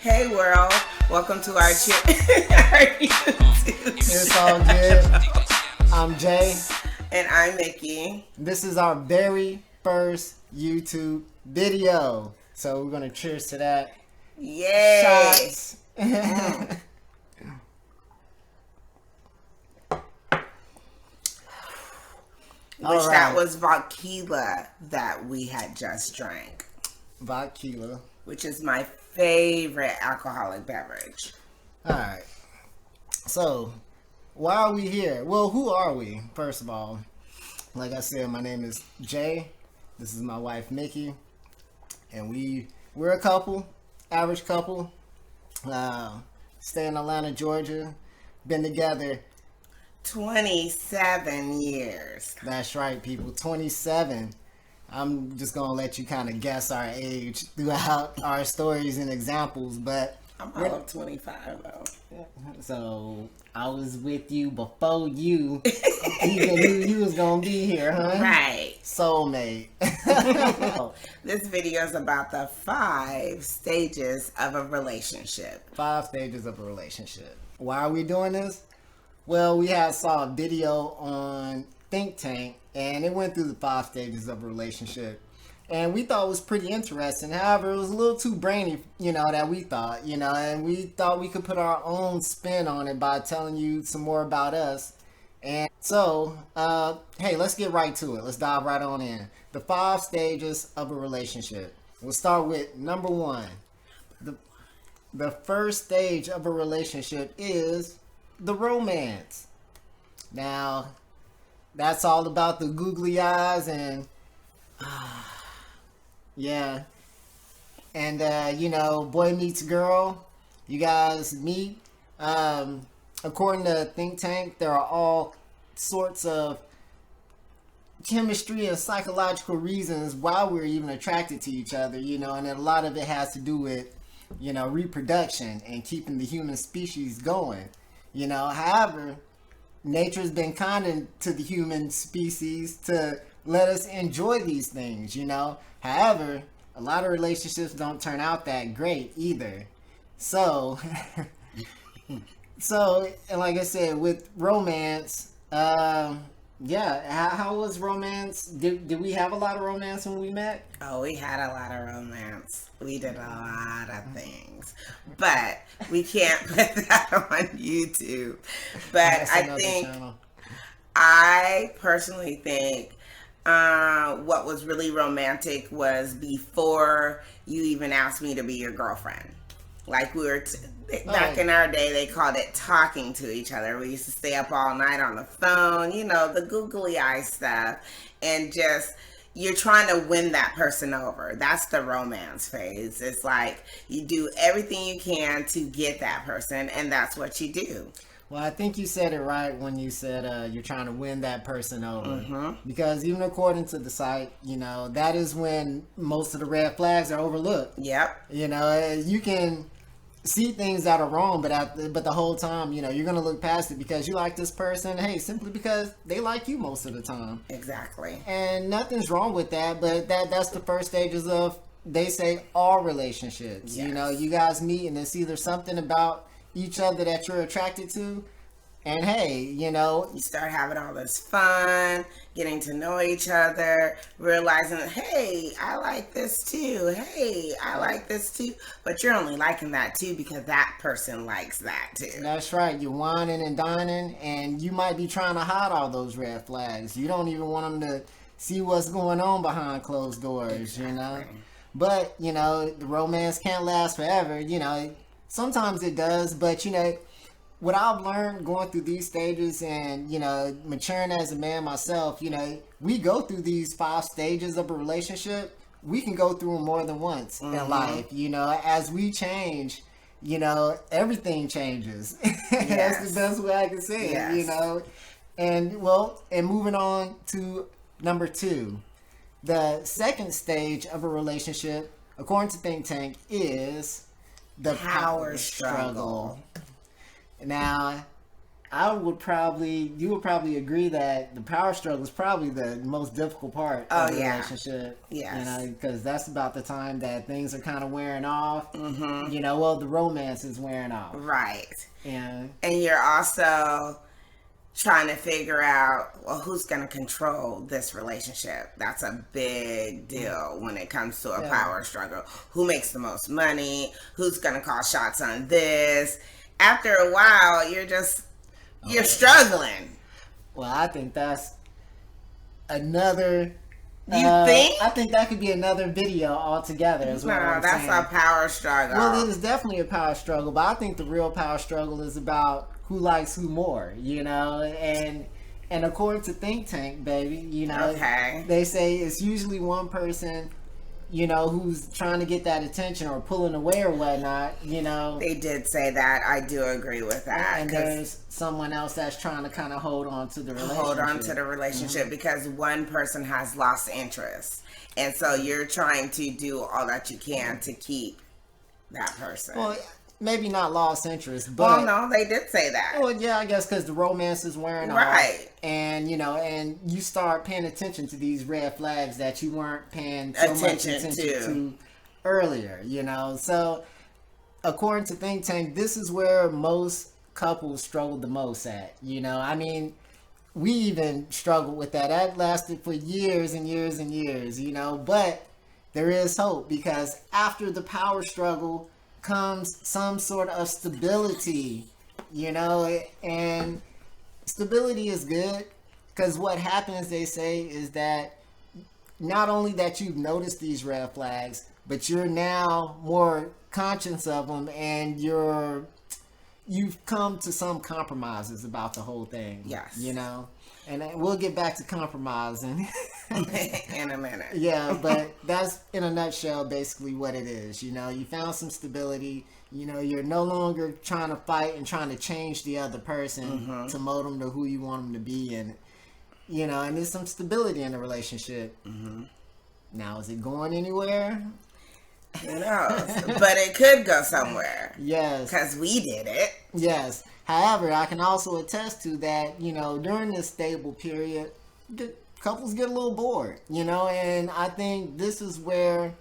Hey world, welcome to our our YouTube. It's all good. I'm Jay. And I'm Mickey. This is our very first YouTube video. So we're gonna cheers to that. Yay! Shots. Which that was vodka that we had just drank. Vodka. Which is my favorite alcoholic beverage. Alright. So, why are we here? Well, who are we, first of all? Like I said, my name is Jay. This is my wife, Mickey. And we're a couple, average couple. Stay in Atlanta, Georgia. Been together 27 years. That's right, people. 27. I'm just gonna let you kind of guess our age throughout our stories and examples, but I'm all of 25 though. So I was with you before you even knew you was gonna be here, huh? Right. Soulmate. This video is about the 5 stages of a relationship. 5 stages of a relationship. Why are we doing this? Well, we saw a video on Think Tank, and it went through the 5 stages of a relationship. And we thought it was pretty interesting. However, it was a little too brainy, that we thought, and we thought we could put our own spin on it by telling you some more about us. And so, hey, let's get right to it. Let's dive right on in. The 5 stages of a relationship. We'll start with number 1. The first stage of a relationship is the romance. Now, that's all about the googly eyes and yeah. And boy meets girl. You guys meet. According to Think Tank, there are all sorts of chemistry and psychological reasons why we're even attracted to each other, and a lot of it has to do with, reproduction and keeping the human species going. However, nature's been kind to the human species to let us enjoy these things, However, a lot of relationships don't turn out that great either. So, and like I said, with romance, how was romance? Did we have a lot of romance when we met? Oh, we had a lot of romance. We did a lot of things. But we can't put that on YouTube. But I personally think what was really romantic was before you even asked me to be your girlfriend. Like we were back in our day, they called it talking to each other. We used to stay up all night on the phone, the googly eye stuff, and just you're trying to win that person over. That's the romance phase. It's like you do everything you can to get that person, and that's what you do. Well, I think you said it right when you said you're trying to win that person over. Because even according to the site, that is when most of the red flags are overlooked. Yep. You can see things that are wrong, but the whole time, you're going to look past it because you like this person, hey, simply because they like you most of the time. Exactly. And nothing's wrong with that, but that's the first stages of, they say, all relationships. Yes. You guys meet and it's either something about each other that you're attracted to, and hey, you start having all this fun, getting to know each other, realizing, hey, I like this too. Hey, I like this too. But you're only liking that too because that person likes that too. That's right. You're whining and dining, and you might be trying to hide all those red flags. You don't even want them to see what's going on behind closed doors, Exactly. But, the romance can't last forever, Sometimes it does, but what I've learned going through these stages and maturing as a man myself, we go through these 5 stages of a relationship. We can go through them more than once in life. As we change, everything changes. Yes. That's the best way I can say it. Yes. And moving on to number 2, the second stage of a relationship, according to Think Tank, is the power struggle. Now, you would probably agree that the power struggle is probably the most difficult part of the relationship. Yes. You know, because that's about the time that things are kind of wearing off. Mm-hmm. You know, well, the romance is wearing off. Right. And you're also trying to figure out, well, who's going to control this relationship. That's a big deal when it comes to a power struggle. Who makes the most money? Who's going to call shots on this? After a while, you're struggling. Well, I think that's another... You think? I think that could be another video altogether. Is what I'm that's saying. a power struggle. Well, it is definitely a power struggle, but I think the real power struggle is about who likes who more, you know, and according to Think Tank, baby, you know, they say it's usually one person, you know, who's trying to get that attention or pulling away or whatnot, you know. They did say that. I do agree with that. And there's someone else that's trying to kind of hold on to the relationship. Because one person has lost interest. And so you're trying to do all that you can to keep that person. Well, maybe not lost interest, but... Well, no, they did say that. Well, yeah, I guess because the romance is wearing off. And, you know, and you start paying attention to these red flags that you weren't paying so much attention to earlier, you know. So, according to Think Tank, this is where most couples struggle the most at, you know. I mean, we even struggled with that. That lasted for years and years and years, you know. But there is hope, because after the power struggle comes some sort of stability, you know, and stability is good, because what happens, they say, is that not only that you've noticed these red flags, but you're now more conscious of them, and you've come to some compromises about the whole thing. Yes. You know, and we'll get back to compromising in a minute. Yeah, but that's in a nutshell basically what it is. You know, you found some stability. You know, you're no longer trying to fight and trying to change the other person to mold them to who you want them to be, and you know, and there's some stability in the relationship. Now, is it going anywhere? Who knows? But it could go somewhere. Yes, because we did it. Yes. However, I can also attest to that, you know, during this stable period, couples get a little bored, you know, and I think this is where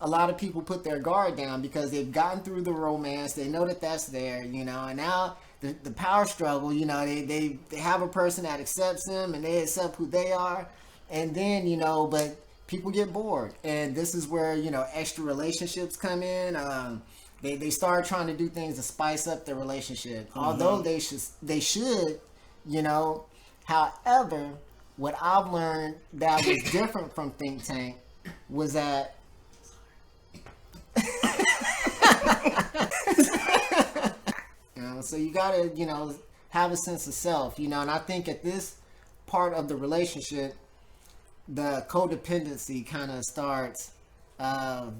a lot of people put their guard down, because they've gotten through the romance, they know that that's there, you know, and now the power struggle, you know, they have a person that accepts them and they accept who they are, and then, you know, but people get bored, and this is where, you know, extra relationships come in. They start trying to do things to spice up their relationship, although they should, you know. However, what I've learned that was different from Think Tank was that you know, so you gotta, you know, have a sense of self, you know, and I think at this part of the relationship, the codependency kind of starts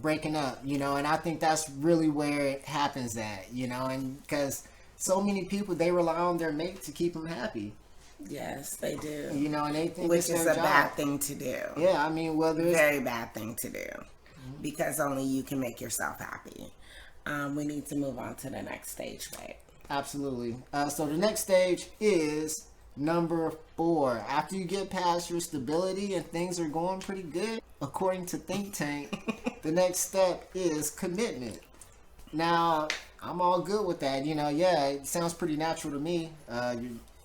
breaking up, you know, and I think that's really where it happens at, you know, and because so many people, they rely on their mate to keep them happy. Yes, they do. You know, and they think which it's is their a job. bad thing to do. Yeah, I mean, well, there's very bad thing to do, because only you can make yourself happy. We need to move on to the next stage, right? Absolutely. So the next stage is number 4. After you get past your stability and things are going pretty good, according to Think Tank, the next step is commitment. Now, I'm all good with that. You know, yeah, it sounds pretty natural to me.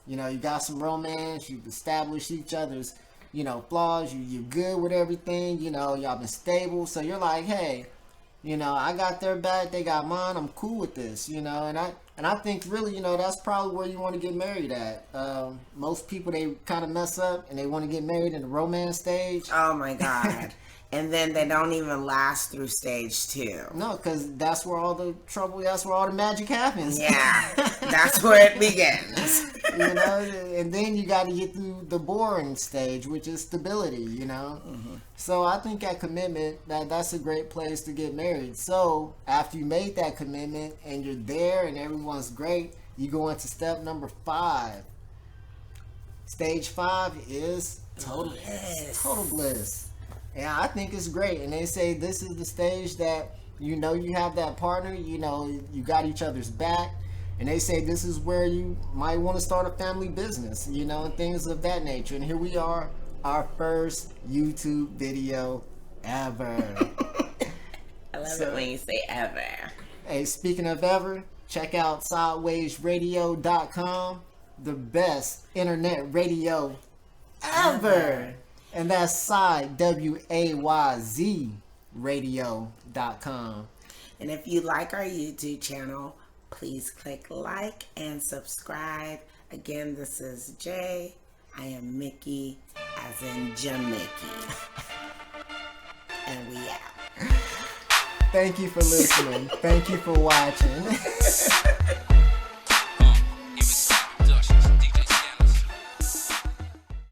You know, you got some romance, you've established each other's, you know, flaws, you're good with everything, you know, y'all been stable, so you're like, hey, you know, I got their back, they got mine, I'm cool with this, you know, and I think really, you know, that's probably where you want to get married at. Most people, they kind of mess up and they want to get married in the romance stage. Oh my God. And then they don't even last through stage 2. No, because that's where all the trouble, that's where all the magic happens. Yeah, that's where it begins. You know, and then you got to get through the boring stage, which is stability, you know. So I think at commitment, that's a great place to get married. So after you made that commitment and you're there and everyone's great, you go into step number 5. Stage 5 is total bliss. Yeah, I think it's great. And they say this is the stage that, you know, you have that partner, you know, you got each other's back, And they say this is where you might want to start a family business, you know, and things of that nature. And here we are, our first YouTube video ever. I love it when you say ever. Hey, speaking of ever, check out sidewaysradio.com, the best internet radio ever. And that's side, WAYZ, radio.com. And if you like our YouTube channel, please click like and subscribe. Again, this is Jay. I am Mickey, as in Jamaica. And we out. Thank you for listening. Thank you for watching.